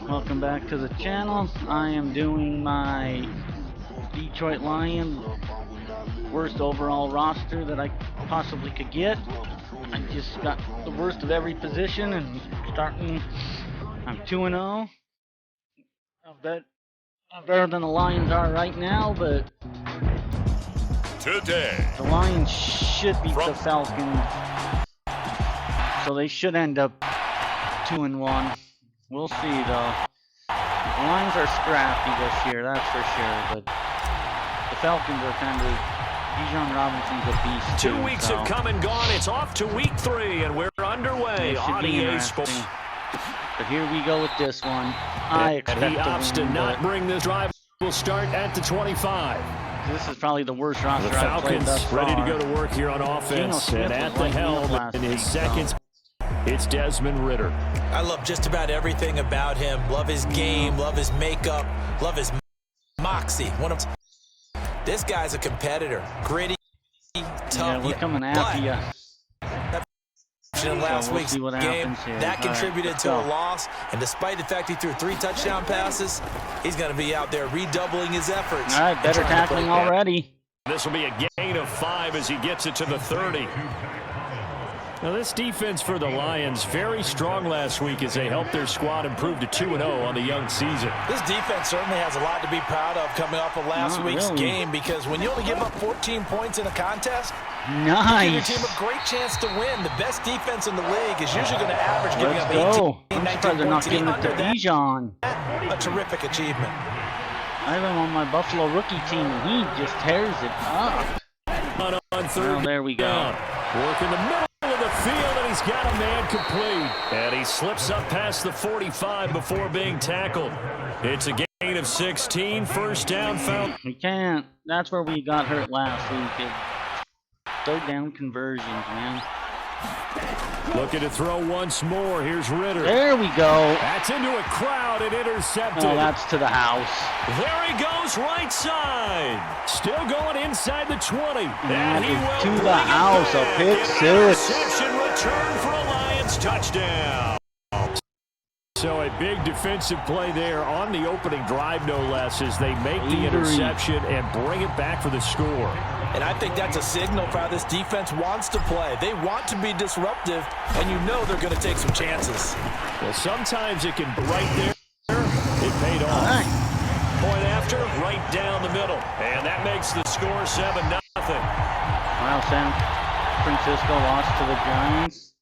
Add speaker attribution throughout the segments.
Speaker 1: Welcome back to the channel. I am doing my Detroit Lions worst overall roster that I possibly could get. I just got the worst of every position, and starting, I'm 2-0. I'm better than the Lions are right now, but
Speaker 2: today
Speaker 1: the Lions should beat the Falcons, so they should end up 2-1. We'll see, though. The Lions are scrappy this year, that's for sure, but the Falcons are kind of, Bijan Robinson's a beast.
Speaker 2: 2 weeks have come and gone. It's off to week 3, and we're underway on EA Sports.
Speaker 1: But here we go with this one. I expect
Speaker 2: he opts to not bring this drive. Will start at the 25.
Speaker 1: This is probably the worst roster
Speaker 2: the
Speaker 1: I've played thus far.
Speaker 2: Ready to go to work here on offense, and at the helm in his second, it's Desmond Ridder.
Speaker 3: I love just about everything about him. Love his game, love his makeup, love his moxie. This guy's a competitor. Gritty, tough.
Speaker 1: Yeah, we're coming after you.
Speaker 3: In last week's game, that contributed to a loss, and despite the fact he threw 3 touchdown passes, he's going to be out there redoubling his efforts.
Speaker 1: All right, better tackling already.
Speaker 2: This will be a gain of 5 as he gets it to the 30. Now, this defense for the Lions, very strong last week as they helped their squad improve to 2-0 on the young season.
Speaker 3: This defense certainly has a lot to be proud of coming off of last week's game, because when you only give up 14 points in a contest,
Speaker 1: nice.
Speaker 3: you give your team a great chance to win. The best defense in the league is usually going to average giving up 18, 19
Speaker 1: they're not
Speaker 3: points.
Speaker 1: giving it to Bijan.
Speaker 3: A terrific achievement.
Speaker 1: I have him on my Buffalo rookie team, and he just tears it up.
Speaker 2: On third,
Speaker 1: well, there we go.
Speaker 2: Work in the middle of the field, and he's got a man complete. And he slips up past the 45 before being tackled. It's a gain of 16, first down foul.
Speaker 1: We can't. That's where we got hurt last week. Third down conversions, man.
Speaker 2: Looking to throw once more. Here's Ridder.
Speaker 1: There we go.
Speaker 2: That's into a crowd and intercepted.
Speaker 1: Oh, that's to the house.
Speaker 2: There he goes, right side. Still going inside the 20.
Speaker 1: And he will to the house. A pick 6.
Speaker 2: Interception return for a Lions touchdown. So a big defensive play there on the opening drive, no less, as they make the interception and bring it back for the score.
Speaker 3: And I think that's a signal for how this defense wants to play. They want to be disruptive, and you know they're going to take some chances.
Speaker 2: Well, sometimes it can right there. It paid off.
Speaker 1: Right.
Speaker 2: Point after, right down the middle. And that makes the score 7-0.
Speaker 1: Well, San Francisco lost to the Giants.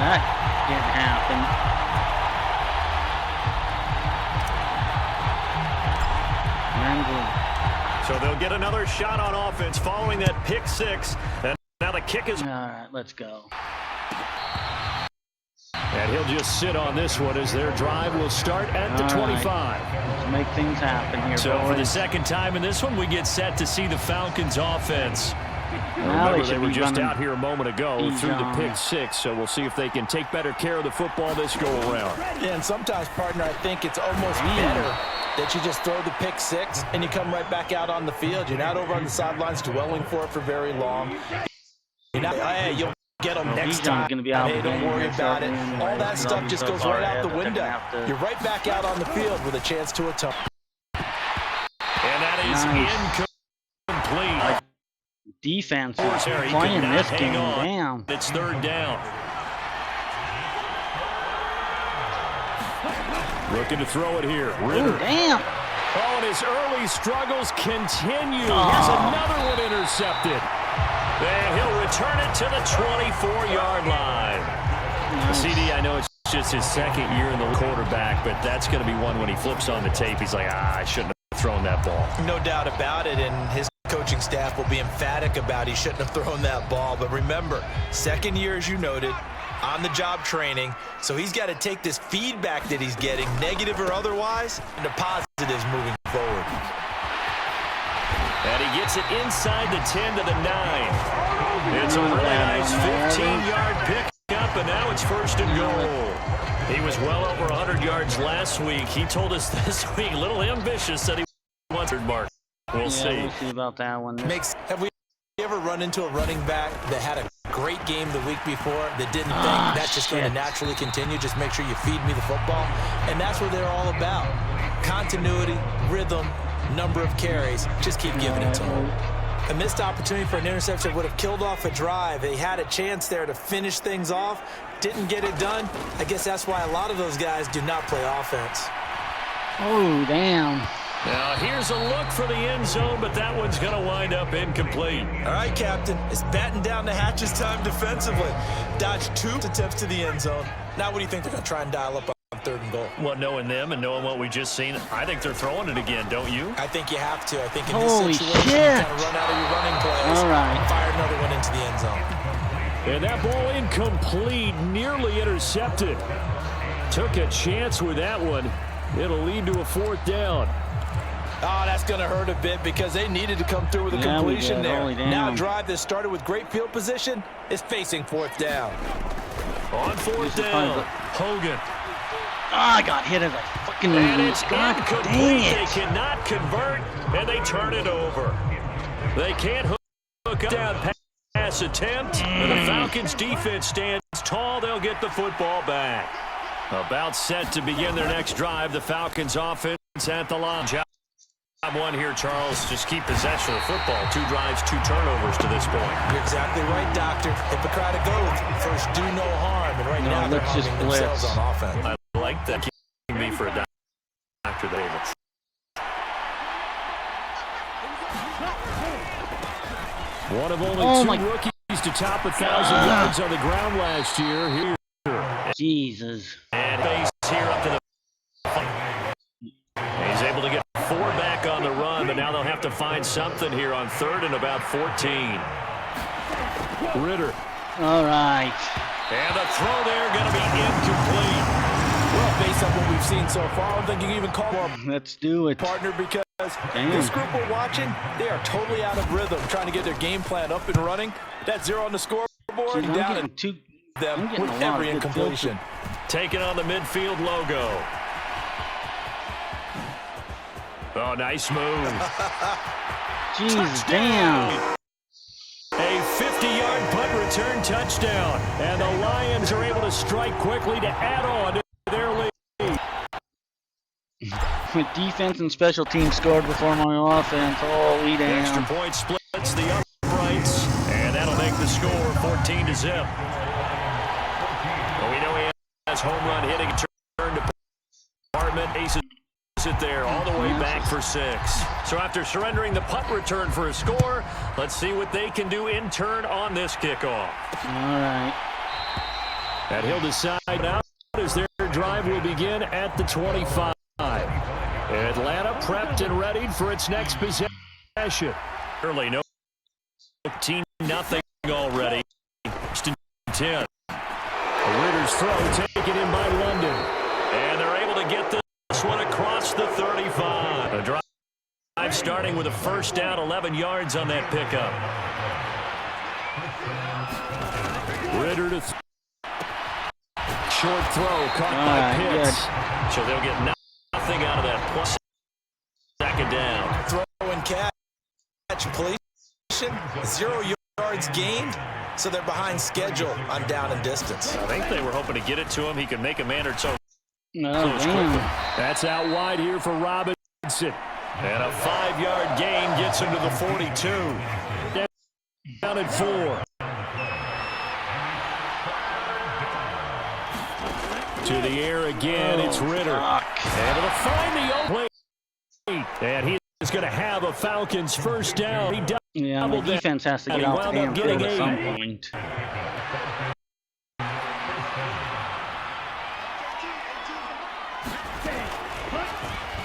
Speaker 1: That didn't happen.
Speaker 2: So they'll get another shot on offense following that pick 6. And now the kick is...
Speaker 1: All right, let's go.
Speaker 2: And he'll just sit on this one as their drive will start at the 25.
Speaker 1: Right. Let's make things happen here,
Speaker 2: So
Speaker 1: boys.
Speaker 2: for the second time in this one, we get set to see the Falcons offense.
Speaker 1: Now
Speaker 2: Remember, they were just out here a moment ago through the
Speaker 1: Bijan.
Speaker 2: pick 6, so we'll see if they can take better care of the football this go-around.
Speaker 3: Yeah, and sometimes, partner, I think it's almost better that you just throw the pick 6 and you come right back out on the field. You're not over on the sidelines dwelling for it for very long. You're not, hey, you'll get them next time.
Speaker 1: Gonna be out
Speaker 3: hey, don't worry about it. All that stuff just goes right out the window. You're right back out on the field with a chance to atone.
Speaker 2: And that is incomplete.
Speaker 1: Defense is playing this game. Damn.
Speaker 2: It's third down. Looking to throw it here. Ridder.
Speaker 1: Ooh, damn.
Speaker 2: Oh, and his early struggles continue. Here's another one intercepted. And he'll return it to the 24-yard line.
Speaker 1: Nice.
Speaker 2: CD, I know it's just his second year in the quarterback, but that's going to be one when he flips on the tape. He's like, I shouldn't have thrown that ball.
Speaker 3: No doubt about it, and his coaching staff will be emphatic about he shouldn't have thrown that ball. But remember, second year, as you noted, on-the-job training, so he's got to take this feedback that he's getting, negative or otherwise, into positives moving forward.
Speaker 2: And he gets it inside the 10 to the 9. It's a really nice 15-yard pickup, and now it's first and goal. He was well over 100 yards last week. He told us this week, a little ambitious, that he wanted mark. We'll see.
Speaker 1: We'll see about that one.
Speaker 3: Have we ever run into a running back that had a great game the week before that didn't think that's just going to naturally continue? Just make sure you feed me the football. And that's what they're all about. Continuity, rhythm, number of carries. Just keep giving it to them. A missed opportunity for an interception would have killed off a drive. They had a chance there to finish things off. Didn't get it done. I guess that's why a lot of those guys do not play offense.
Speaker 1: Oh, damn.
Speaker 2: Now, here's a look for the end zone, but that one's going to wind up incomplete.
Speaker 3: All right, Captain. It's batten down the hatches time defensively. Dodged 2 attempts to the end zone. Now what do you think they're going to try and dial up on 3rd and goal?
Speaker 2: Well, knowing them and knowing what we just seen, I think they're throwing it again, don't you?
Speaker 3: I think you have to. I think in
Speaker 1: Holy
Speaker 3: this situation,
Speaker 1: shit.
Speaker 3: you kind of run out of your running plays.
Speaker 1: All right.
Speaker 3: Fire another one into the end zone.
Speaker 2: And that ball incomplete, nearly intercepted. Took a chance with that one. It'll lead to a 4th down.
Speaker 3: Oh, that's going to hurt a bit because they needed to come through with a completion there. Now a drive that started with great field position is facing 4th down.
Speaker 2: On 4th down, Hogan.
Speaker 1: I got hit as a fucking...
Speaker 2: And it's incomplete. They
Speaker 1: It.
Speaker 2: cannot convert, and they turn it over. They can't hook up down pass attempt, and the Falcons defense stands tall. They'll get the football back. About set to begin their next drive. The Falcons offense at the line. Job one here, Charles. Just keep possession of the football. 2 drives, 2 turnovers to this point.
Speaker 3: You're exactly right, Doctor. Hippocratic oath. First, do no harm. And right now, they're harming themselves on offense.
Speaker 2: I like that. Keeping me for a Dr. Davis. One of only 2 rookies to top 1,000 yards on the ground last year. Here.
Speaker 1: Jesus.
Speaker 2: And base here up to the... He's able to get 4 back on the run, but now they'll have to find something here on 3rd and about 14. Ritter.
Speaker 1: All right.
Speaker 2: And the throw there going to be incomplete.
Speaker 3: Well, based on what we've seen so far, I don't think you can even call him
Speaker 1: Let's do it.
Speaker 3: partner because this group we're watching, they are totally out of rhythm, trying to get their game plan up and running. That 0 on the scoreboard,
Speaker 1: Dude,
Speaker 3: down and them with every incompletion.
Speaker 2: Taking on the midfield logo. Oh, nice move.
Speaker 1: Jesus, damn.
Speaker 2: A 50-yard punt return touchdown. And the Lions are able to strike quickly to add on to their lead.
Speaker 1: With defense and special teams scored before my offense. Holy damn.
Speaker 2: Extra point splits the uprights. And that'll make the score 14-0. Well, we know he has home run hitting turn department. Aces it there all the way back for 6. So after surrendering the punt return for a score, let's see what they can do in turn on this kickoff.
Speaker 1: All right.
Speaker 2: And he'll decide now as their drive will begin at the 25. Atlanta prepped and ready for its next possession. Early, no 15-0 already. 10. Ritter's throw taken in by London. And they're able to get this one across the 35. A drive starting with a first down, 11 yards on that pickup. Ritter to short throw caught by Pitts.
Speaker 1: Good.
Speaker 2: So they'll get nothing out of that plus 2nd down.
Speaker 3: Throw and catch completion, 0 yards gained. So they're behind schedule on down and distance.
Speaker 2: I think they were hoping to get it to him. He could make a man or so
Speaker 1: No,
Speaker 2: close quickly.
Speaker 1: damn.
Speaker 2: That's out wide here for Robinson. And a 5-yard gain gets him to the 42. Down at 4. To the air again, it's Ritter. And it'll find the open play. And he is going to have a Falcons first down. He
Speaker 1: Yeah, the defense has to get off the damn field at some point.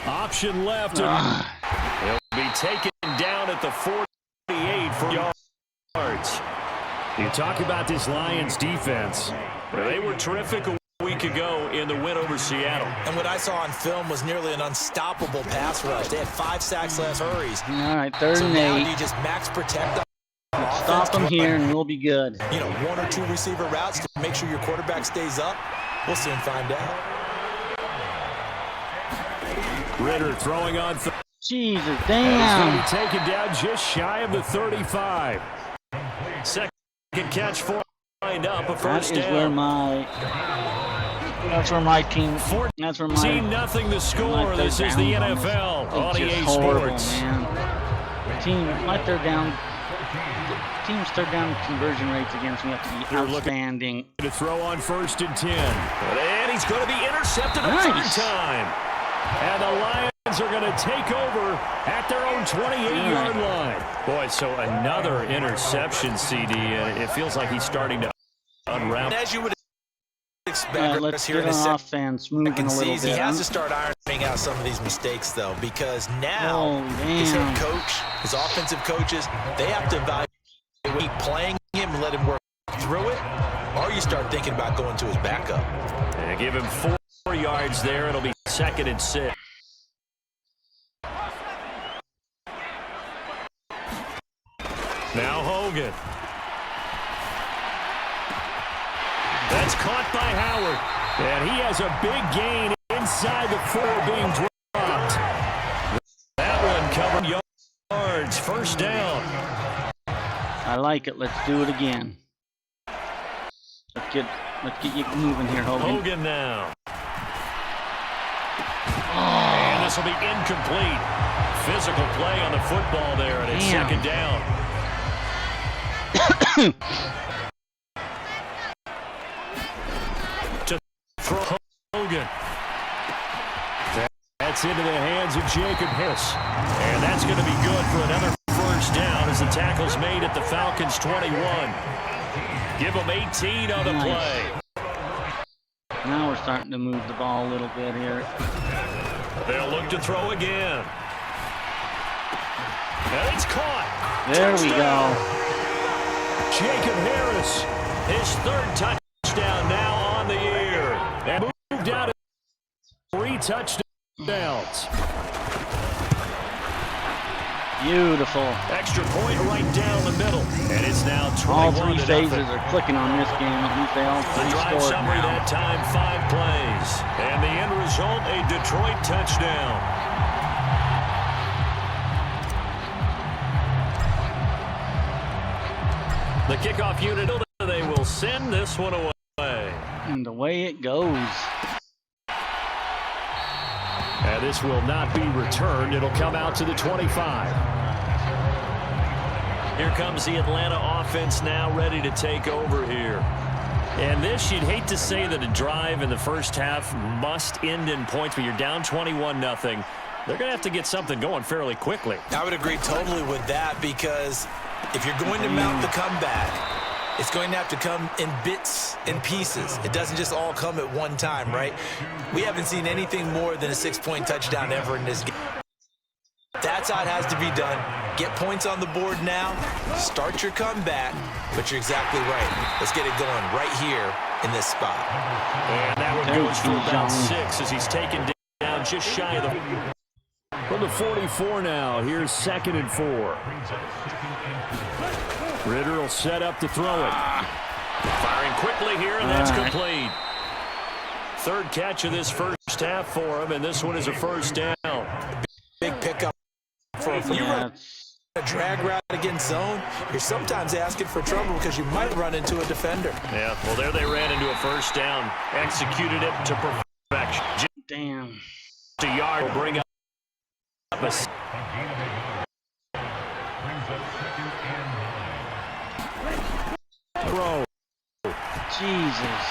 Speaker 2: Option left. He'll be taken down at the 48 for yards. You talk about this Lions defense. They were terrific a week ago in the win over Seattle.
Speaker 3: And what I saw on film was nearly an unstoppable pass rush. They had 5 sacks less hurries.
Speaker 1: All right, 3rd
Speaker 3: So
Speaker 1: and
Speaker 3: now
Speaker 1: 8.
Speaker 3: do you just max protect them?
Speaker 1: Stop them here and we'll be good.
Speaker 3: 1 or 2 receiver routes to make sure your quarterback stays up? We'll soon find out.
Speaker 2: Ritter throwing on.
Speaker 1: Jesus,
Speaker 2: He's going
Speaker 1: damn.
Speaker 2: to be taken down just shy of the 35. Second catch for lined up a first
Speaker 1: That is
Speaker 2: down.
Speaker 1: where my team. That's where my
Speaker 2: 14-0 the score. This is the NFL on EA Sports.
Speaker 1: Man. Team's third down conversion rates against me have to be outstanding.
Speaker 2: To throw on 1st and 10. And he's going to be intercepted a third time. And the Lions are going to take over at their own 28-yard line. Boy, so another interception, CD. It feels like he's starting to unravel.
Speaker 3: As you would expect,
Speaker 1: let's get off and smooth in a little bit.
Speaker 3: He has to start ironing out some of these mistakes, though, because now his head coach, his offensive coaches, they have to evaluate playing him and let him work through it, or you start thinking about going to his backup.
Speaker 2: And give him 4 yards there. It'll be 2nd and 6. Now Hogan. That's caught by Howard. And he has a big gain inside the 4 being dropped. That one covered yards. First down.
Speaker 1: I like it. Let's do it again. Let's get you moving here, Hogan.
Speaker 2: Hogan now. And this will be incomplete. Physical play on the football there, and it's 2nd down. To throw Hogan. That's into the hands of Jacob Harris. And that's going to be good for another first down as the tackle's made at the Falcons 21. Give them 18 on the play.
Speaker 1: Now we're starting to move the ball a little bit here.
Speaker 2: They'll look to throw again. And it's caught.
Speaker 1: There we go.
Speaker 2: Jacob Harris, his 3rd touchdown now on the year. And moved out to 3 touchdowns.
Speaker 1: Beautiful.
Speaker 2: Extra point right down the middle. And it's now 21-0.
Speaker 1: All 3 phases are clicking on this game. At least they all
Speaker 2: The drive summary
Speaker 1: now.
Speaker 2: that time, 5 plays. And the end result, a Detroit touchdown. The kickoff unit, they will send this one away.
Speaker 1: And away it goes.
Speaker 2: And this will not be returned. It'll come out to the 25. Here comes the Atlanta offense now ready to take over here. And this, you'd hate to say that a drive in the first half must end in points, but you're down 21-0. They're going to have to get something going fairly quickly.
Speaker 3: I would agree totally with that, because if you're going to mount the comeback, it's going to have to come in bits and pieces. It doesn't just all come at one time, right? We haven't seen anything more than a 6-point touchdown ever in this game. That's how it has to be done. Get points on the board now. Start your comeback. But you're exactly right. Let's get it going right here in this spot.
Speaker 2: And that one goes for about 6 as he's taken down just shy of the... From the 44 now, here's 2nd and 4. Ritter will set up to throw it. Firing quickly here, and that's complete. 3rd catch of this first half for him, and this one is a first down.
Speaker 3: Big pickup for you run a drag route against zone. You're sometimes asking for trouble because you might run into a defender.
Speaker 2: Yeah, well, there they ran into a first down. Executed it to perfection.
Speaker 1: Damn.
Speaker 2: A yard will bring up a... Throw.
Speaker 1: Jesus.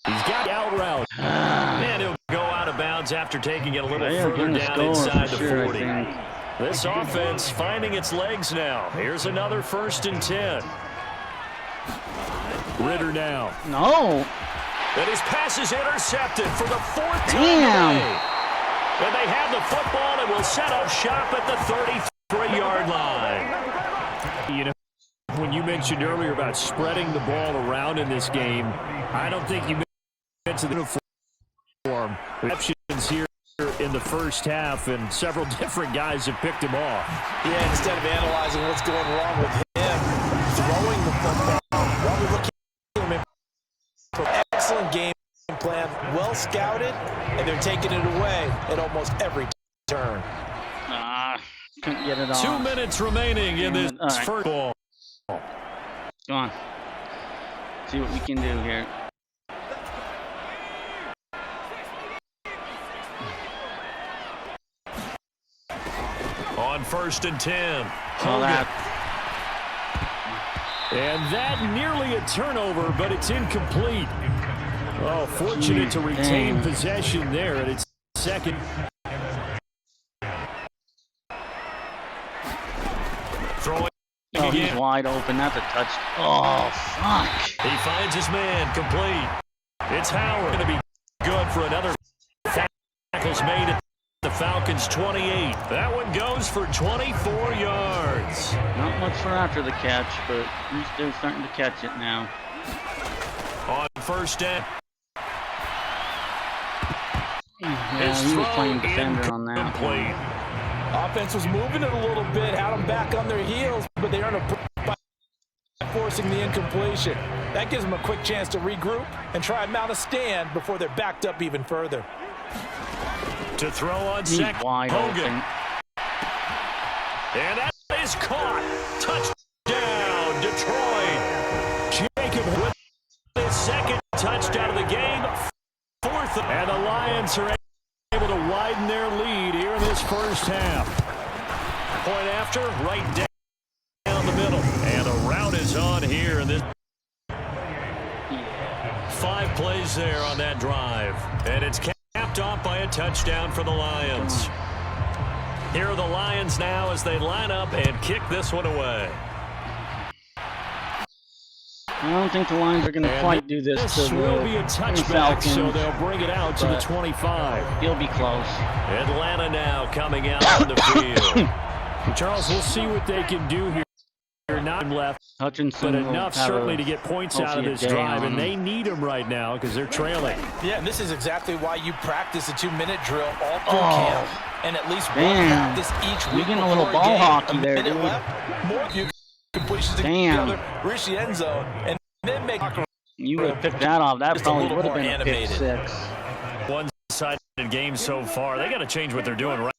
Speaker 2: He's got the out route. And he'll go out of bounds after taking it a little further down inside the 40. This offense finding its legs now. Here's another 1st and 10. Ritter now.
Speaker 1: No.
Speaker 2: And his pass is intercepted for the 4th time today. And they have the football and will set up shop at the 33-yard line. You know, when you mentioned earlier about spreading the ball around in this game, I don't think you mentioned the uniform. Receptions here in the first half, and several different guys have picked him off.
Speaker 3: Yeah, instead of analyzing what's going wrong with him, throwing the football, what we're looking for, excellent game plan, well scouted, and they're taking it away at almost every turn.
Speaker 1: Couldn't get it off.
Speaker 2: 2 minutes remaining in this first ball.
Speaker 1: Come on. See what we can do here.
Speaker 2: On 1st and 10.
Speaker 1: That.
Speaker 2: And that nearly a turnover, but it's incomplete. Oh, fortunate to retain possession there, and it's second. Throwing.
Speaker 1: Oh, he's wide open. That's a touch. Oh, fuck.
Speaker 2: He finds his man, complete. It's Howard. Going to be good for another. Tackles made at the Falcons 28. That one goes for 24 yards.
Speaker 1: Not much for after the catch, but at least they're starting to catch it now.
Speaker 2: On 1st down.
Speaker 1: Yeah, he was playing defender on that one.
Speaker 3: Offense was moving it a little bit, had them back on their heels, but they earned a by forcing the incompletion. That gives them a quick chance to regroup and try and mount a stand before they're backed up even further.
Speaker 2: To throw on second,
Speaker 1: wide open.
Speaker 2: And that is caught. Touchdown, Detroit. Jacob with his second touchdown of the game. 4th, and the Lions are able to widen their lead here in this first half. Point after, right down the middle. And the route is on here in this. 5 plays there on that drive. And it's capped off by a touchdown for the Lions. Here are the Lions now as they line up and kick this one away.
Speaker 1: I don't think the Lions are going to quite do this to
Speaker 2: This will be a touchback,
Speaker 1: Falcons.
Speaker 2: so they'll bring it out to the 25.
Speaker 1: He'll be close.
Speaker 2: Atlanta now coming out on the field. Charles, we'll see what they can do here. Not left,
Speaker 1: Hutchinson,
Speaker 2: but enough certainly to get points out of this drive, and they need them right now because they're trailing.
Speaker 3: Yeah, and this is exactly why you practice a 2-minute drill all through camp, and at least one practice each week.
Speaker 1: You're getting a little ball hockey there, dude.
Speaker 3: More you completions together, reach the end zone, and then make.
Speaker 1: You would have picked that off. That probably would have been a pick 6.
Speaker 2: One-sided game so far. They got to change what they're doing right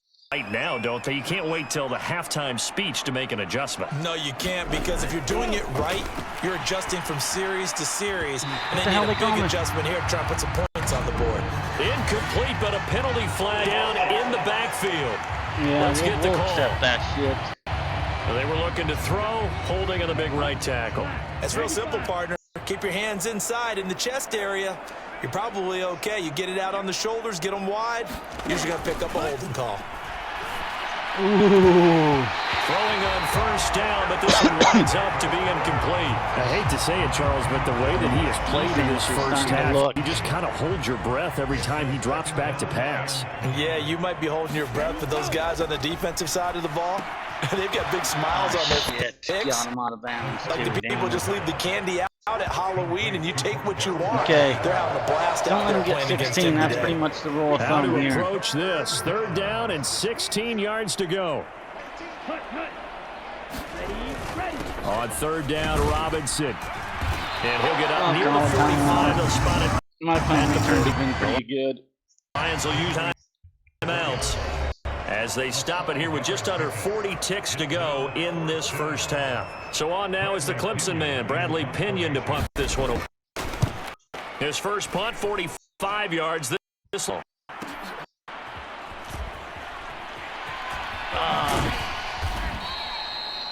Speaker 2: now, don't they? You can't wait till the halftime speech to make an adjustment.
Speaker 3: No, you can't, because if you're doing it right, you're adjusting from series to series, and then you need a big adjustment here to try and put some points on the board.
Speaker 2: Incomplete, but a penalty flag down in the backfield.
Speaker 1: Yeah,
Speaker 2: let's get the call.
Speaker 1: Accept that shit.
Speaker 2: So they were looking to throw, holding on the big right tackle.
Speaker 3: That's real simple, partner. Keep your hands inside in the chest area. You're probably okay. You get it out on the shoulders, get them wide. You're usually going to pick up a holding call.
Speaker 1: Ooh.
Speaker 2: Throwing on 1st down, but this one winds up to be incomplete. I hate to say it, Charles, but the way that he has played in this first half, you just kind of hold your breath every time he drops back to pass.
Speaker 3: Yeah, you might be holding your breath, but those guys on the defensive side of the ball, they've got big smiles on their picks.
Speaker 1: Got him out of bounds.
Speaker 3: Like the people just leave the candy out at Halloween and you take what you want.
Speaker 1: Okay.
Speaker 3: They're out in the blast.
Speaker 1: Don't let him get 16. That's pretty much the rule of thumb here.
Speaker 2: How to approach this? 3rd down and 16 yards to go. On 3rd down, Robinson. And he'll get up near the 45. They'll spot it.
Speaker 1: My punt returns have been pretty good.
Speaker 2: Lions will use timeouts as they stop it here with just under 40 ticks to go in this first half. So on now is the Clemson man, Bradley Pinion, to punt this one. His first punt, 45 yards. This long.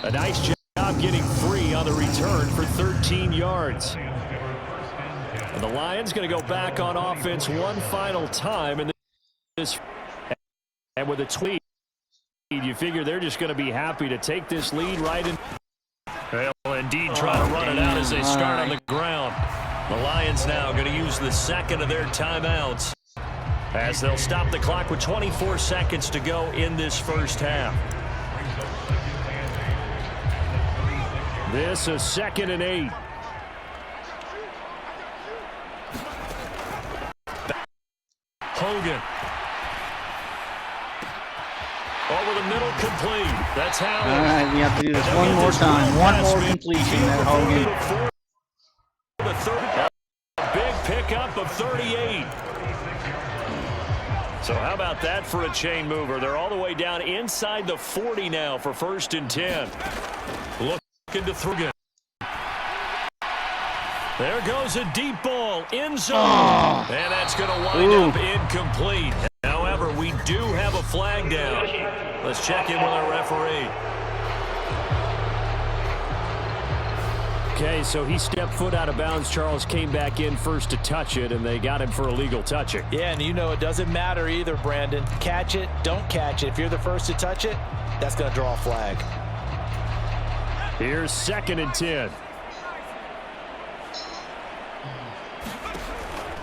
Speaker 2: A nice job getting free on the return for 13 yards. And the Lions going to go back on offense one final time in this. And with a tweet, you figure they're just going to be happy to take this lead right in. They'll indeed try to run it out as they start on the ground. The Lions now going to use the second of their timeouts as they'll stop the clock with 24 seconds to go in this first half. This is 2nd and 8. Hogan. Over the middle, complete. That's how.
Speaker 1: All right, we have to do this one more time. One more completion there, Hogan.
Speaker 2: The third, big pickup of 38. So how about that for a chain mover? They're all the way down inside the 40 now for 1st and 10. Looking to throw again. There goes a deep ball, end zone.
Speaker 1: Oh.
Speaker 2: And that's going to wind up incomplete. However, we do have a flag down. Let's check in with our referee.
Speaker 4: Okay, so he stepped foot out of bounds. Charles came back in first to touch it, and they got him for illegal touching.
Speaker 3: Yeah, and you know it doesn't matter either, Brandon. Catch it, don't catch it. If you're the first to touch it, that's going to draw a flag.
Speaker 4: Here's 2nd and 10.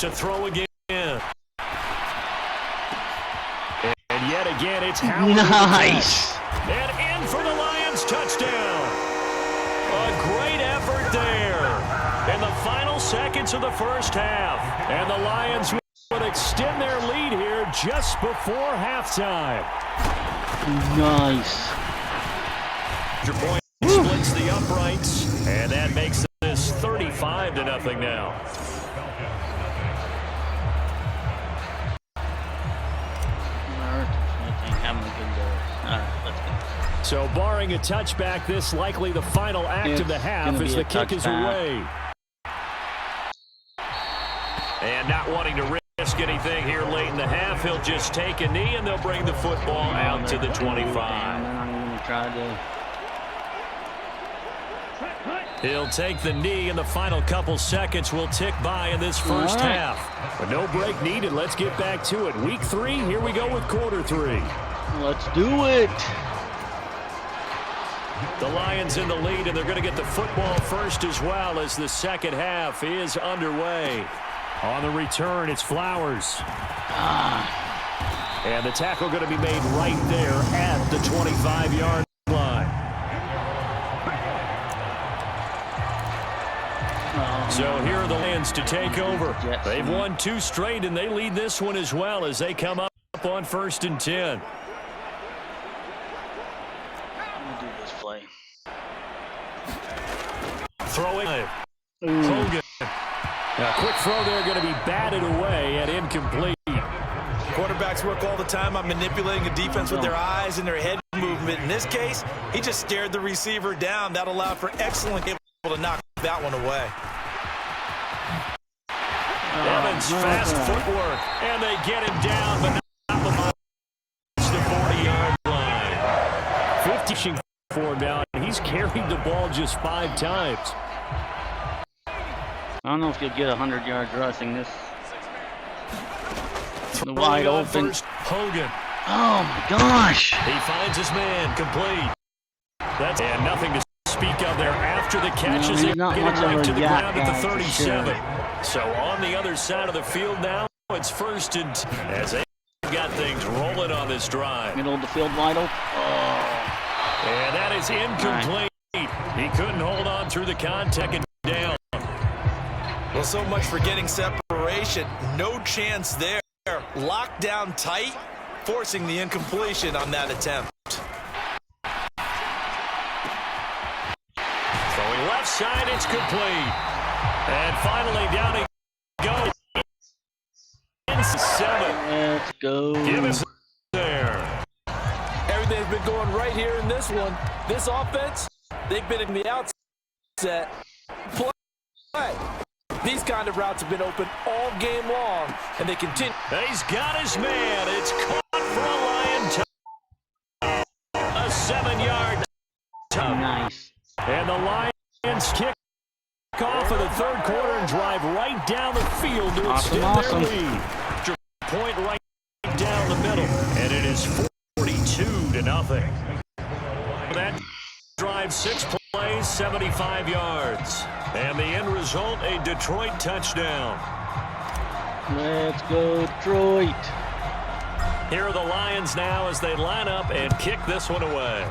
Speaker 2: To throw again.
Speaker 4: And yet again, it's Howard.
Speaker 1: Nice.
Speaker 2: And in for the Lions touchdown. A great effort there in the final seconds of the first half. And the Lions would extend their lead here just before halftime.
Speaker 1: Nice.
Speaker 2: Your point splits the uprights, and that makes this 35-0 now.
Speaker 4: So barring a touchback, this likely the final act of the half as the kick is away.
Speaker 2: And not wanting to risk anything here late in the half, he'll just take a knee and they'll bring the football out to the 25. He'll take the knee, and the final couple seconds will tick by in this first half.
Speaker 4: But no break needed. Let's get back to it. Week 3, here we go with quarter 3.
Speaker 1: Let's do it.
Speaker 2: The Lions in the lead, and they're going to get the football first as well as the second half is underway.
Speaker 4: On the return, it's Flowers. And the tackle going to be made right there at the 25-yard line.
Speaker 2: So here are the Lions to take over. They've won 2 straight, and they lead this one as well as they come up on 1st and 10. Throwing. Hogan.
Speaker 4: A quick throw there going to be batted away and incomplete.
Speaker 3: Quarterbacks work all the time on manipulating a defense with their eyes and their head movement. In this case, he just stared the receiver down. That allowed for excellent able to knock that one away.
Speaker 2: Evans, fast footwork, and they get him down, but not the 40-yard line.
Speaker 4: 50 forward down. He's carried the ball just 5 times.
Speaker 1: I don't know if you'll get 100 yards rushing this. The wide open.
Speaker 2: First, Hogan.
Speaker 1: Oh my gosh.
Speaker 2: He finds his man, complete. That's and nothing to speak of there after the catch as they get him right to the ground at the 37. So on the other side of the field now, it's 1st and 10 as they got things rolling on this drive.
Speaker 1: Middle of the field wide open.
Speaker 2: And that is incomplete. He couldn't hold on through the contact and down.
Speaker 3: Well, so much for getting separation. No chance there. Locked down tight, forcing the incompletion on that attempt.
Speaker 2: Throwing left side, it's complete. And finally down he goes. 7.
Speaker 1: Let's go.
Speaker 2: Give us there.
Speaker 3: Everything's been going right here in this one. This offense, they've been in the outset. Play. These kind of routes have been open all game long, and they continue.
Speaker 2: He's got his man. It's caught for a Lion touchdown. A 7-yard touchdown.
Speaker 1: Nice.
Speaker 2: And the Lions kick off of the 3rd quarter and drive right down the field to extend their lead. Point right down the middle, and it is 42-0. That drive 6 plays, 75 yards. And the end result, a Detroit touchdown.
Speaker 1: Let's go, Detroit.
Speaker 2: Here are the Lions now as they line up and kick this one away.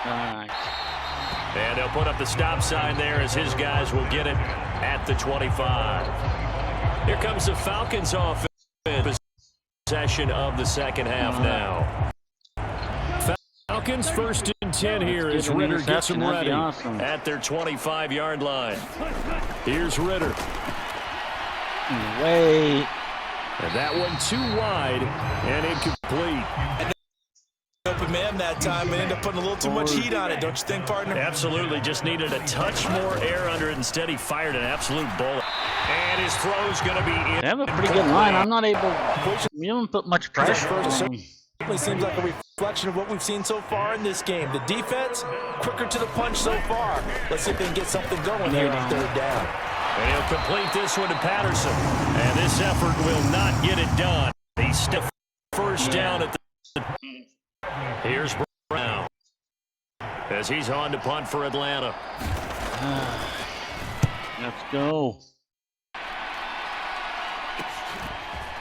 Speaker 1: Nice.
Speaker 2: And they'll put up the stop sign there as his guys will get it at the 25. Here comes the Falcons offense. Possession of the second half now. Falcons 1st and 10 here as Ritter gets them ready at their 25-yard line. Here's Ritter.
Speaker 1: Wait.
Speaker 4: And that one too wide and incomplete.
Speaker 3: Open man that time and ended up putting a little too much heat on it, don't you think, partner?
Speaker 2: Absolutely. Just needed a touch more air under it. Instead, he fired an absolute bullet. And his throw's going to be in.
Speaker 1: They have a pretty good line. I'm not able. You don't put much pressure on them.
Speaker 3: Certainly seems like a reflection of what we've seen so far in this game. The defense, quicker to the punch so far. Let's see if they can get something going here on third down.
Speaker 2: And he'll complete this one to Patterson. And this effort will not get it done. He's still first down at the... Here's Brown as he's on to punt for Atlanta.
Speaker 1: Let's go.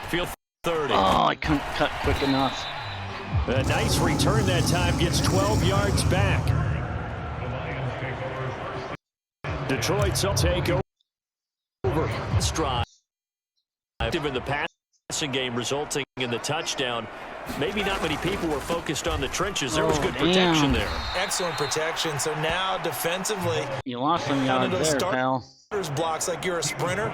Speaker 2: Field 30.
Speaker 1: Oh, I couldn't cut quick enough.
Speaker 2: A nice return that time, gets 12 yards back. Detroit's will take over. Stride. In the passing game, resulting in the touchdown. Maybe not many people were focused on the trenches. There was good protection there.
Speaker 3: Excellent protection. So now defensively,
Speaker 1: You lost some yards there, pal.
Speaker 3: blocks like you're a sprinter.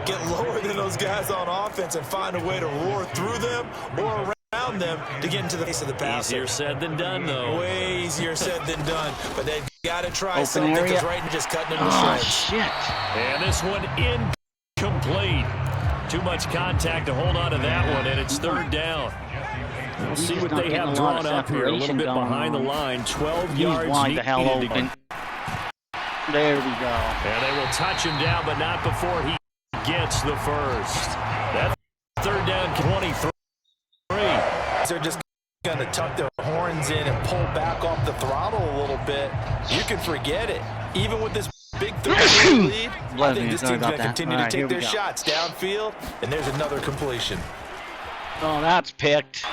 Speaker 3: Get lower than those guys on offense and find a way to roar through them or around them to get into the face of the passer.
Speaker 2: Easier said than done, though.
Speaker 3: Way easier said than done. But they've got to try something because right now just cutting them to
Speaker 1: Oh,
Speaker 3: shreds.
Speaker 1: shit.
Speaker 2: And this one incomplete. Too much contact to hold on to that one, and it's third down. We'll see what they have drawn up here. A little bit behind the line. 12 yards
Speaker 1: wide the hell
Speaker 2: needed to
Speaker 1: open. There we go.
Speaker 2: And they will touch him down, but not before he gets the first. That third down, 23.
Speaker 3: They're just going to tuck their horns in and pull back off the throttle a little bit. You can forget it. Even with this big 3-0 lead, I think this team's going to continue to take their shots downfield, and there's another completion.
Speaker 1: Oh, that's picked.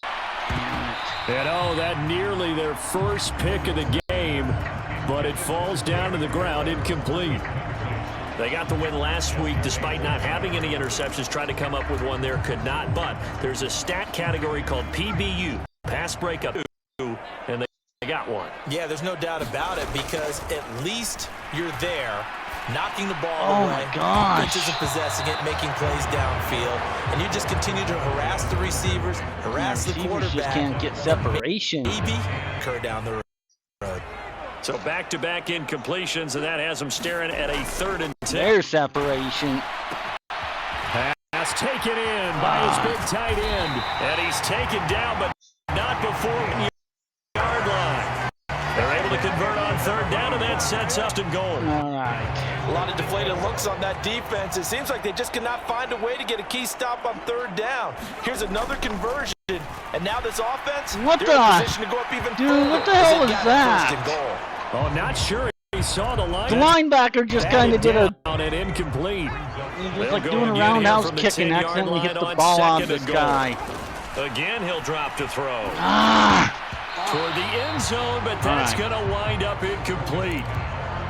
Speaker 2: And oh, that nearly their first pick of the game, but it falls down to the ground, incomplete. They got the win last week despite not having any interceptions. Tried to come up with one there, could not. But there's a stat category called PBU, pass breakup, and they got one.
Speaker 3: Yeah, there's no doubt about it because at least you're there, knocking the ball away.
Speaker 1: My gosh.
Speaker 3: Offense isn't possessing it, making plays downfield, and you just continue to harass the receivers, harass the quarterback.
Speaker 1: Just can't get separation.
Speaker 3: Maybe occur down the road.
Speaker 2: So back-to-back incompletions, and that has them staring at a 3rd and 10.
Speaker 1: There's separation.
Speaker 2: Pass taken in by his big tight end. And he's taken down, but not before the yard line. They're able to convert on 3rd down, and that sets up to goal.
Speaker 1: All right.
Speaker 3: A lot of deflated looks on that defense. It seems like they just cannot find a way to get a key stop on 3rd down. Here's another conversion, and now this offense,
Speaker 1: what
Speaker 3: they're
Speaker 1: the?
Speaker 3: in position to go up even
Speaker 1: Dude,
Speaker 3: further
Speaker 1: what the hell
Speaker 3: as
Speaker 1: is
Speaker 3: they got
Speaker 1: that?
Speaker 3: first and goal.
Speaker 2: Oh, not sure he saw the line.
Speaker 1: The linebacker just kind of did a...
Speaker 2: and incomplete.
Speaker 1: Just like doing a roundhouse kick and accidentally hit the ball off this guy.
Speaker 2: Again, he'll drop to throw. Toward the end zone, but that's going to wind up incomplete.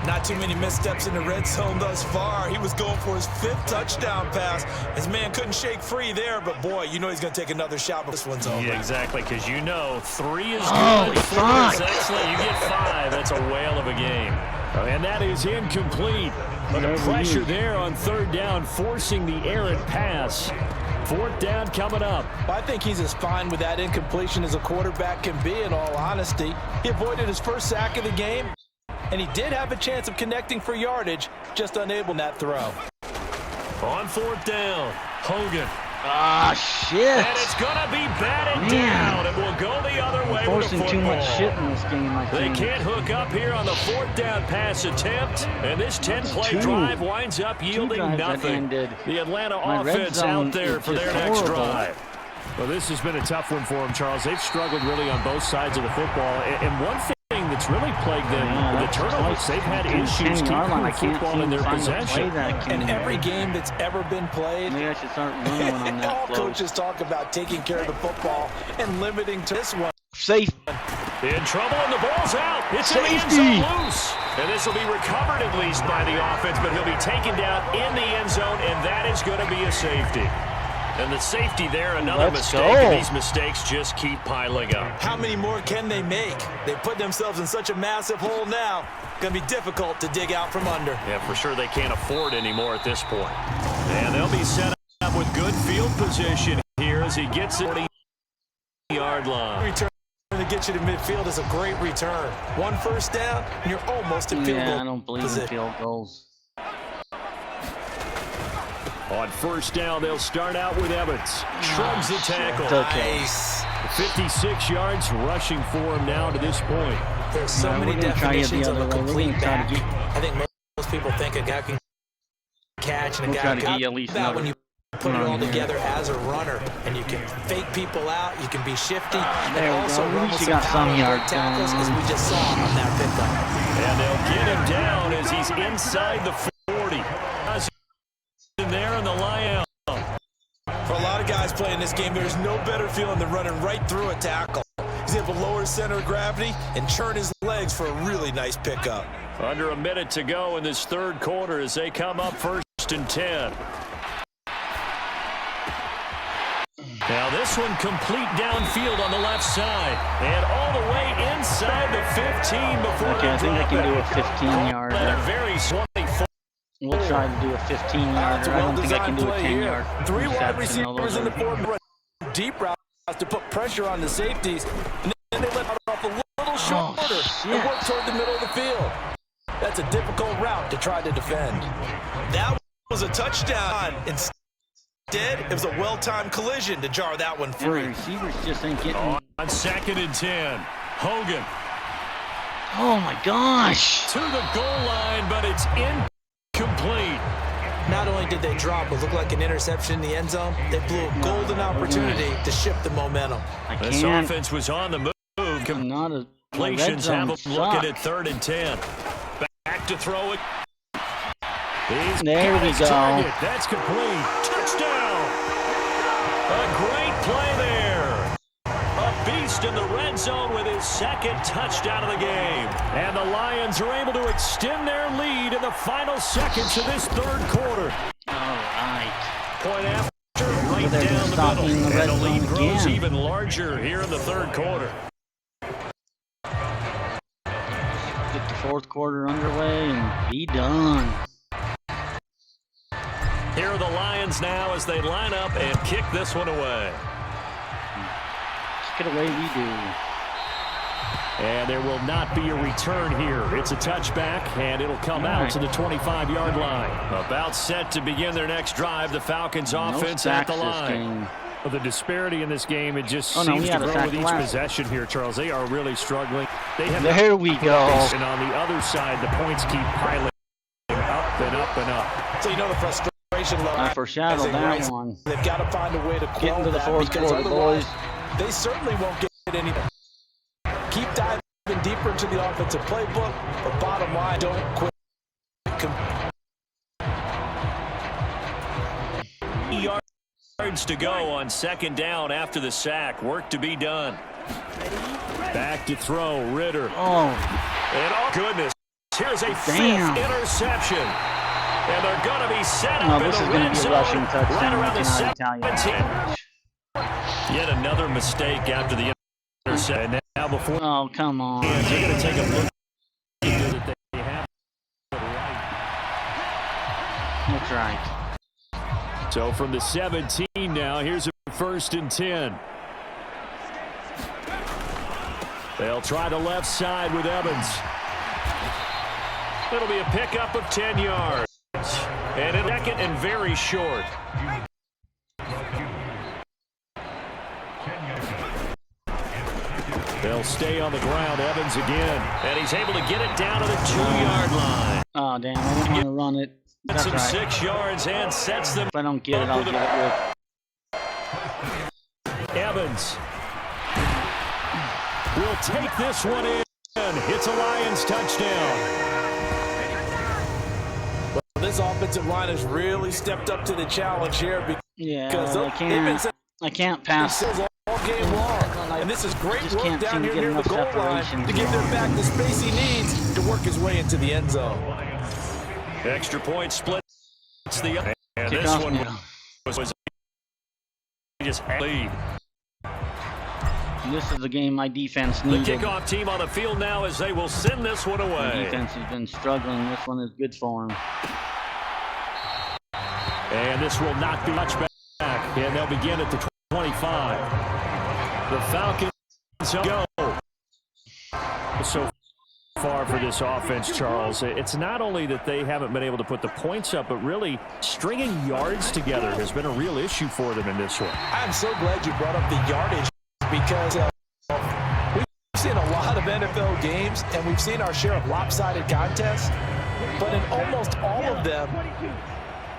Speaker 3: Not too many missteps in the red zone thus far. He was going for his 5th touchdown pass. His man couldn't shake free there, but boy, you know he's going to take another shot, but this one's over.
Speaker 2: Yeah, exactly, because you know 3 is good.
Speaker 1: Holy
Speaker 2: 4
Speaker 1: fuck.
Speaker 2: is excellent. You get 5. That's a whale of a game. And that is incomplete. But the pressure there on 3rd down, forcing the errant pass. 4th down coming up.
Speaker 3: I think he's as fine with that incompletion as a quarterback can be, in all honesty. He avoided his first sack of the game, and he did have a chance of connecting for yardage, just unable in that throw.
Speaker 2: On 4th down, Hogan.
Speaker 1: Shit.
Speaker 2: And it's going to be batted down. It will go the other way with the
Speaker 1: Forcing too much shit in this game, I
Speaker 2: They
Speaker 1: think.
Speaker 2: can't hook up here on the 4th down pass attempt. And this 10-play drive winds up yielding nothing. The Atlanta offense out there for their next drive. Well, this has been a tough one for them, Charles. They've struggled really on both sides of the football. And one thing that's really plagued them, the turnovers. They've had issues keeping the football in their possession.
Speaker 3: And every game that's ever been played,
Speaker 1: maybe I should start running on that.
Speaker 3: all coaches talk about taking care of the football and limiting to this one.
Speaker 1: Safe.
Speaker 2: In trouble, and the ball's out. It's in the end zone loose. And this will be recovered at least by the offense, but he'll be taken down in the end zone, and that is going to be a safety. And the safety there, another mistake, and these mistakes just keep piling up.
Speaker 3: How many more can they make? They put themselves in such a massive hole now. Going to be difficult to dig out from under.
Speaker 2: Yeah, for sure they can't afford anymore at this point. And they'll be set up with good field position here as he gets it 40-yard line.
Speaker 3: Return the get you to midfield is a great return. 1 first down, and you're almost in field goal
Speaker 1: I don't believe in field goals.
Speaker 4: On first down, they'll start out with Evans. Shrugs the tackle.
Speaker 3: Nice.
Speaker 4: 56 yards rushing for him now to this point.
Speaker 3: There's so many definitions of a complete back. I think most people think a guy can catch and a guy can that when you put it all together as a runner, and you can fake people out, you can be shifty, and also run with some tackles, as we just saw on that pickup.
Speaker 4: And they'll get him down as he's inside the 40. In there in the line.
Speaker 3: For a lot of guys playing this game, there's no better feeling than running right through a tackle. He's able to lower his center of gravity and churn his legs for a really nice pickup.
Speaker 4: Under a minute to go in this third quarter as they come up 1st and 10. Now this one complete downfield on the left side. And all the way inside the 15 before
Speaker 1: I think I can do a 15-yard.
Speaker 4: Very swanty.
Speaker 1: We'll try to do a 15-yarder. I don't think I can do a 10-yard.
Speaker 3: 3 wide receivers in the forward. Deep routes to put pressure on the safeties. And then they let off a little shorter and work toward the middle of the field. That's a difficult route to try to defend. That was a touchdown. Instead, it was a well-timed collision to jar that one free.
Speaker 1: The receivers just ain't getting...
Speaker 4: On 2nd and 10. Hogan.
Speaker 1: Oh, my gosh.
Speaker 4: To the goal line, but it's incomplete.
Speaker 3: Not only did they drop what looked like an interception in the end zone, they blew a golden opportunity to shift the momentum.
Speaker 4: This offense was on the move. Completions have them looking at 3rd and 10. Back to throw it.
Speaker 1: There we go.
Speaker 4: That's complete. Touchdown. A great play there. A beast in the red zone with his 2nd touchdown of the game. And the Lions are able to extend their lead in the final seconds of this 3rd quarter.
Speaker 1: All right.
Speaker 4: Point after, right down the middle. And the lead grows even larger here in the 3rd quarter.
Speaker 1: Get the 4th quarter underway and be done.
Speaker 4: Here are the Lions now as they line up and kick this one away.
Speaker 1: Kick it away we do.
Speaker 4: And there will not be a return here. It's a touchback, and it'll come out to the 25-yard line. About set to begin their next drive. The Falcons offense at the line. Well, the disparity in this game, it just seems to grow with each possession here, Charles. They are really struggling. They have
Speaker 1: there we go.
Speaker 4: And on the other side, the points keep piling up and up and up.
Speaker 3: So you know the frustration.
Speaker 1: I foreshadowed that one.
Speaker 3: They've got to find a way to
Speaker 1: get into the 4th quarter, boys.
Speaker 3: They certainly won't get anything. Keep diving deeper into the offensive playbook, but bottom line, don't quit.
Speaker 4: Yards to go on 2nd down after the sack. Work to be done. Back to throw, Ritter.
Speaker 1: Oh.
Speaker 4: And oh goodness, here's a 5th interception. And they're going to be set up in the red zone right around the 17. Yet another mistake after the interception. And now before...
Speaker 1: Oh, come on.
Speaker 4: They're going to take a look that they have.
Speaker 1: That's right.
Speaker 4: So from the 17 now, here's a 1st and 10. They'll try the left side with Evans. It'll be a pickup of 10 yards. And it's 2nd and very short. They'll stay on the ground. Evans again. And he's able to get it down to the 2-yard line.
Speaker 1: Oh, damn. I don't want to run it. That's
Speaker 4: some
Speaker 1: right.
Speaker 4: 6 yards and sets them.
Speaker 1: If I don't get it, I'll get it with.
Speaker 4: Evans will take this one in. It's a Lions touchdown.
Speaker 3: This offensive line has really stepped up to the challenge here because
Speaker 1: I can't pass
Speaker 3: all game long. And this is great work down here near the goal line to give their back the space he needs to work his way into the end zone.
Speaker 4: Extra point split. And
Speaker 1: this
Speaker 4: one was just lead.
Speaker 1: This is the game my defense needed.
Speaker 4: The kickoff team on the field now as they will send this one away.
Speaker 1: My defense has been struggling. This one is good for them.
Speaker 4: And this will not be much back. And they'll begin at the 25. The Falcons go. so far for this offense, Charles. It's not only that they haven't been able to put the points up, but really stringing yards together has been a real issue for them in this one.
Speaker 3: I'm so glad you brought up the yardage because we've seen a lot of NFL games and we've seen our share of lopsided contests, but in almost all of them,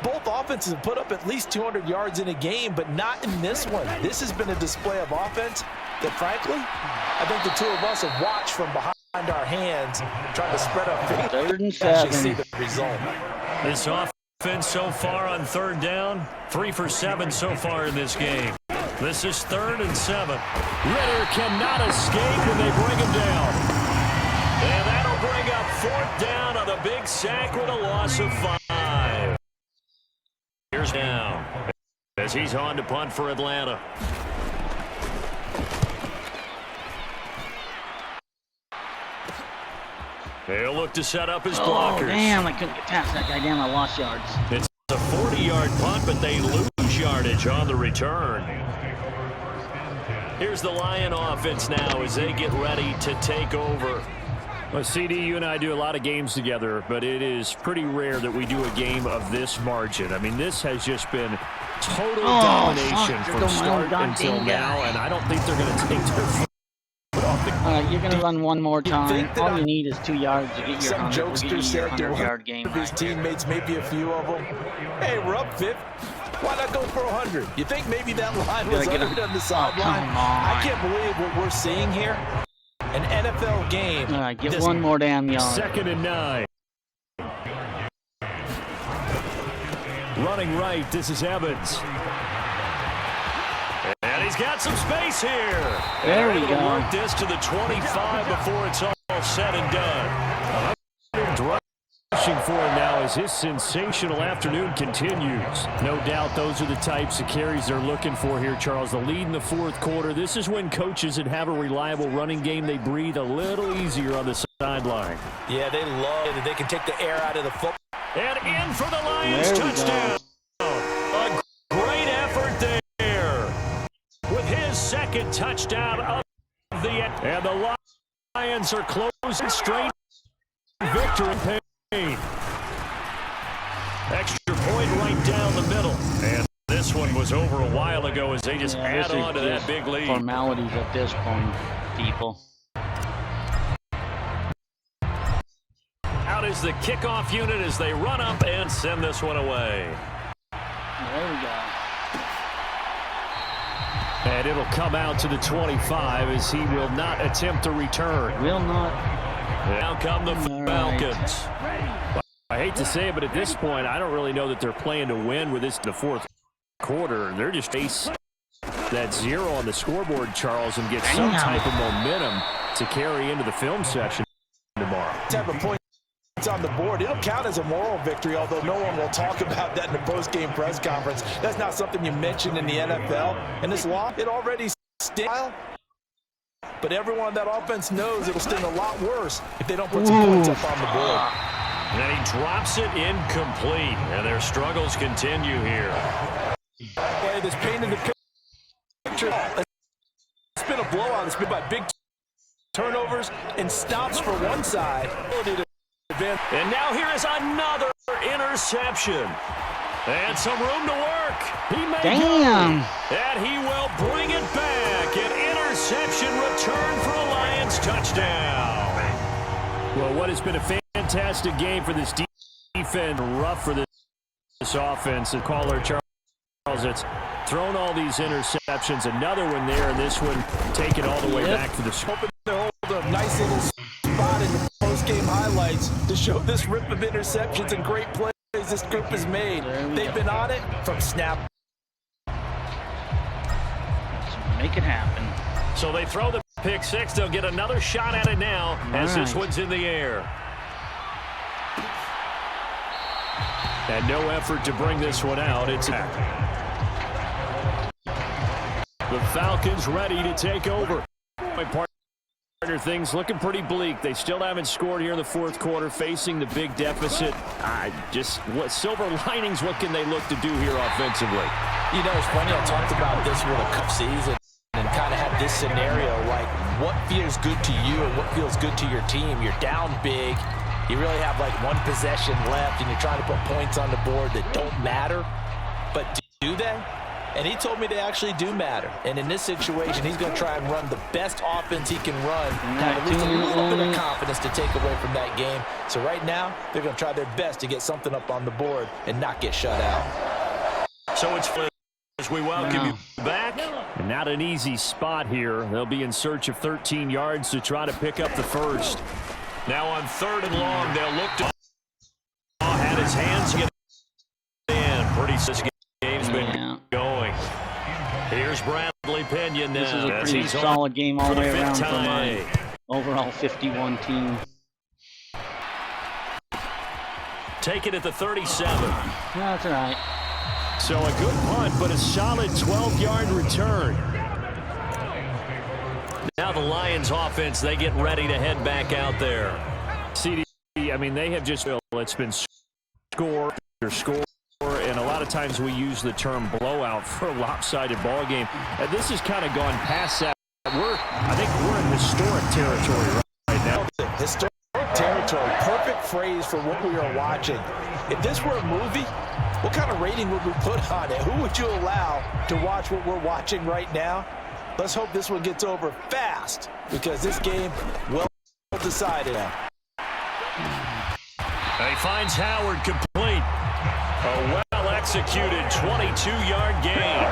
Speaker 3: both offenses have put up at least 200 yards in a game, but not in this one. This has been a display of offense that, frankly, I think the two of us have watched from behind our hands, trying to spread our fingers.
Speaker 1: 3rd and 7.
Speaker 3: See the result.
Speaker 2: This offense so far on 3rd down, 3 for 7 so far in this game. This is 3rd and 7.
Speaker 4: Ritter cannot escape when they bring him down.
Speaker 2: And that'll bring up 4th down on the big sack with a loss of 5. Here's down as he's on to punt for Atlanta. They'll look to set up his blockers.
Speaker 1: Oh, damn, I couldn't get past that guy. Damn, I lost yards.
Speaker 2: It's a 40-yard punt, but they lose yardage on the return. Here's the Lion offense now as they get ready to take over.
Speaker 4: Well, CD, you and I do a lot of games together, but it is pretty rare that we do a game of this margin. I mean, this has just been total domination from start until now, and I don't think they're going to take their foot off the...
Speaker 1: All right, you're going to run one more time. All you need is 2 yards to get your
Speaker 3: Some jokester said to
Speaker 1: 100-yard game.
Speaker 3: His teammates, maybe a few of them, hey, we're up 50. Why not go for 100? You think maybe that line was uttered on the sideline? I can't believe what we're seeing here. An NFL game.
Speaker 1: All right, get one more damn yard.
Speaker 4: 2nd and 9. Running right, this is Evans.
Speaker 2: And he's got some space here.
Speaker 1: There we go.
Speaker 2: Work this to the 25 before it's all said and done.
Speaker 4: Rushing for him now as his sensational afternoon continues. No doubt those are the types of carries they're looking for here, Charles. The lead in the 4th quarter. This is when coaches that have a reliable running game, they breathe a little easier on the sideline.
Speaker 3: Yeah, they love it. They can take the air out of the football.
Speaker 2: And in for the Lions touchdown. A great effort there with his 2nd touchdown of the end.
Speaker 4: And the Lions are closing straight victory.
Speaker 2: Extra point right down the middle. And this one was over a while ago as they just add on to that big lead.
Speaker 1: Formalities at this point, people.
Speaker 2: Out is the kickoff unit as they run up and send this one away.
Speaker 1: There we go.
Speaker 4: And it'll come out to the 25 as he will not attempt to return.
Speaker 1: Will not.
Speaker 2: Now come the Falcons.
Speaker 4: I hate to say it, but at this point, I don't really know that they're playing to win with this the 4th quarter. They're just face that 0 on the scoreboard, Charles, and get some type of momentum to carry into the film session tomorrow.
Speaker 3: Type of points on the board. It'll count as a moral victory, although no one will talk about that in the post-game press conference. That's not something you mention in the NFL. And this law, it already stings. But everyone on that offense knows it'll sting a lot worse if they don't put some points up on the board.
Speaker 2: And he drops it incomplete. And their struggles continue here.
Speaker 3: Play this painted the picture. It's been a blowout. It's been by big turnovers and stops for one side.
Speaker 2: And now here is another interception. And some room to work. He may
Speaker 1: Damn.
Speaker 2: And he will bring it back. An interception return for a Lions touchdown.
Speaker 4: Well, what has been a fantastic game for this defense, rough for this offense. The caller, Charles, it's thrown all these interceptions. Another one there, and this one taken all the way back to the score.
Speaker 3: Hoping to hold a nice little spot in the post-game highlights to show this rip of interceptions and great plays this group has made. They've been on it from snap.
Speaker 1: Make it happen.
Speaker 2: So they throw the pick six. They'll get another shot at it now as this one's in the air.
Speaker 4: And no effort to bring this one out. It's the Falcons ready to take over. My partner, things looking pretty bleak. They still haven't scored here in the 4th quarter, facing the big deficit. What silver linings, what can they look to do here offensively?
Speaker 3: You know, it's funny, I talked about this World Cup season and kind of had this scenario like what feels good to you and what feels good to your team. You're down big. You really have like one possession left, and you're trying to put points on the board that don't matter. But do they? And he told me they actually do matter. And in this situation, he's going to try and run the best offense he can run. Have at least a little bit of confidence to take away from that game. So right now, they're going to try their best to get something up on the board and not get shut out.
Speaker 2: So it's as we welcome you back.
Speaker 4: And not an easy spot here. They'll be in search of 13 yards to try to pick up the first.
Speaker 2: Now on 3rd and long, they'll look to had his hands get in. Pretty this game's been going. Here's Bradley Pinion now.
Speaker 1: This is a pretty solid game all the way around for my overall 51 team.
Speaker 2: Take it at the 37.
Speaker 1: That's all right.
Speaker 4: So a good punt, but a solid 12-yard return.
Speaker 2: Now the Lions offense, they get ready to head back out there.
Speaker 4: CD, I mean, they have just, it's been score after score, and a lot of times we use the term blowout for a lopsided ball game. This has kind of gone past that. I think we're in historic territory right now.
Speaker 3: Historic territory, perfect phrase for what we are watching. If this were a movie, what kind of rating would we put on it? Who would you allow to watch what we're watching right now? Let's hope this one gets over fast, because this game well decided.
Speaker 2: He finds Howard complete. A well-executed 22-yard gain.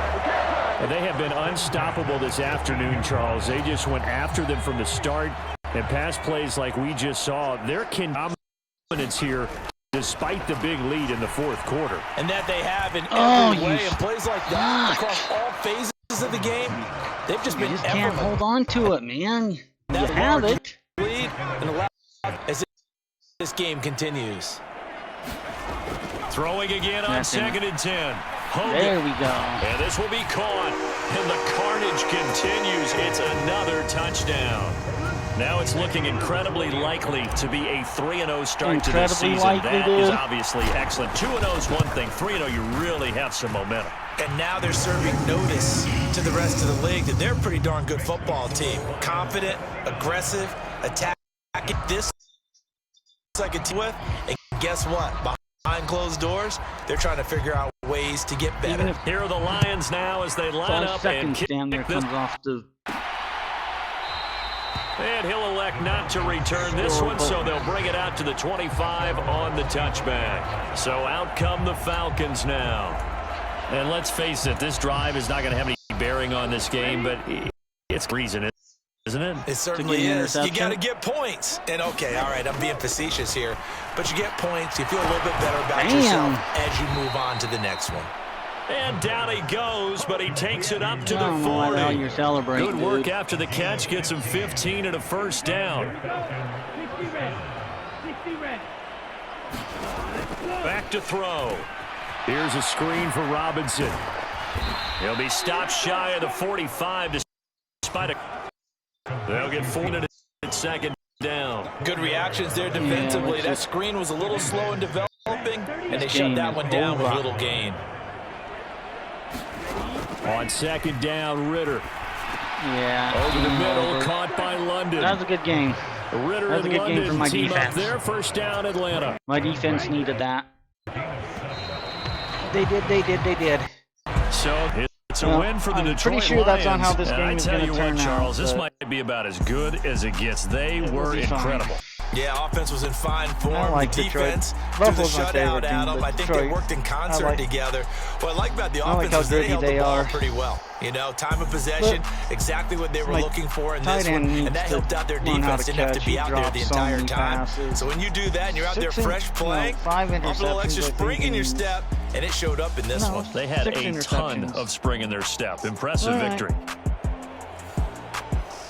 Speaker 4: And they have been unstoppable this afternoon, Charles. They just went after them from the start. And pass plays like we just saw, their dominance here despite the big lead in the 4th quarter.
Speaker 3: And that they have in every way. And plays like that across all phases of the game, they've just been
Speaker 1: can't hold on to it, man. You have it.
Speaker 3: Lead and allow as this game continues.
Speaker 2: Throwing again on 2nd and 10. Hogan.
Speaker 1: There we go.
Speaker 2: And this will be caught. And the carnage continues. It's another touchdown. Now it's looking incredibly likely to be a 3-0 start to this season. That is obviously excellent. 2-0 is one thing. 3-0, you really have some momentum.
Speaker 3: And now they're serving notice to the rest of the league that they're a pretty darn good football team. Confident, aggressive, attacking. This I can team with. And guess what? Behind closed doors, they're trying to figure out ways to get better.
Speaker 2: Here are the Lions now as they line up and kick
Speaker 1: there comes off the...
Speaker 2: And he'll elect not to return this one, so they'll bring it out to the 25 on the touchback. So out come the Falcons now.
Speaker 4: And let's face it, this drive is not going to have any bearing on this game, but it's reason, isn't it?
Speaker 3: It certainly is. You got to get points. And okay, all right, I'm being facetious here, but you get points. You feel a little bit better about yourself as you move on to the next one.
Speaker 2: And down he goes, but he takes it up to the 40.
Speaker 1: You're celebrating,
Speaker 2: Good work after the catch. Gets him 15 and a first down. Back to throw.
Speaker 4: Here's a screen for Robinson.
Speaker 2: He'll be stopped shy of the 45 despite a... They'll get 4 at 2nd down.
Speaker 3: Good reactions there defensively. That screen was a little slow in developing, and they shut that one down with a little gain.
Speaker 4: On 2nd down, Ritter.
Speaker 1: Yeah.
Speaker 4: Over the middle, caught by London.
Speaker 1: That was a good game.
Speaker 4: Ritter
Speaker 1: that was a good game for my defense.
Speaker 4: Their first down, Atlanta.
Speaker 1: My defense needed that. They did.
Speaker 2: So it's a win for the Detroit Lions.
Speaker 1: I'm pretty sure that's not how this game is going to turn out.
Speaker 2: I tell you what, Charles, this might be about as good as it gets. They were incredible.
Speaker 3: Yeah, offense was in fine form.
Speaker 1: I like
Speaker 3: the defense threw the shutout at them. I think they worked in concert together. What I like about the offense is they held the ball pretty well. You know, time of possession, exactly what they were looking for in this one, and that helped out their defense. Didn't have to be out there the entire time. So when you do that and you're out there fresh playing, a little extra spring in your step, and it showed up in this one.
Speaker 2: They had a ton of spring in their step. Impressive victory.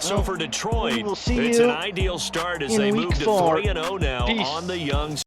Speaker 2: So for Detroit, it's an ideal start as they move to 3-0 now on the young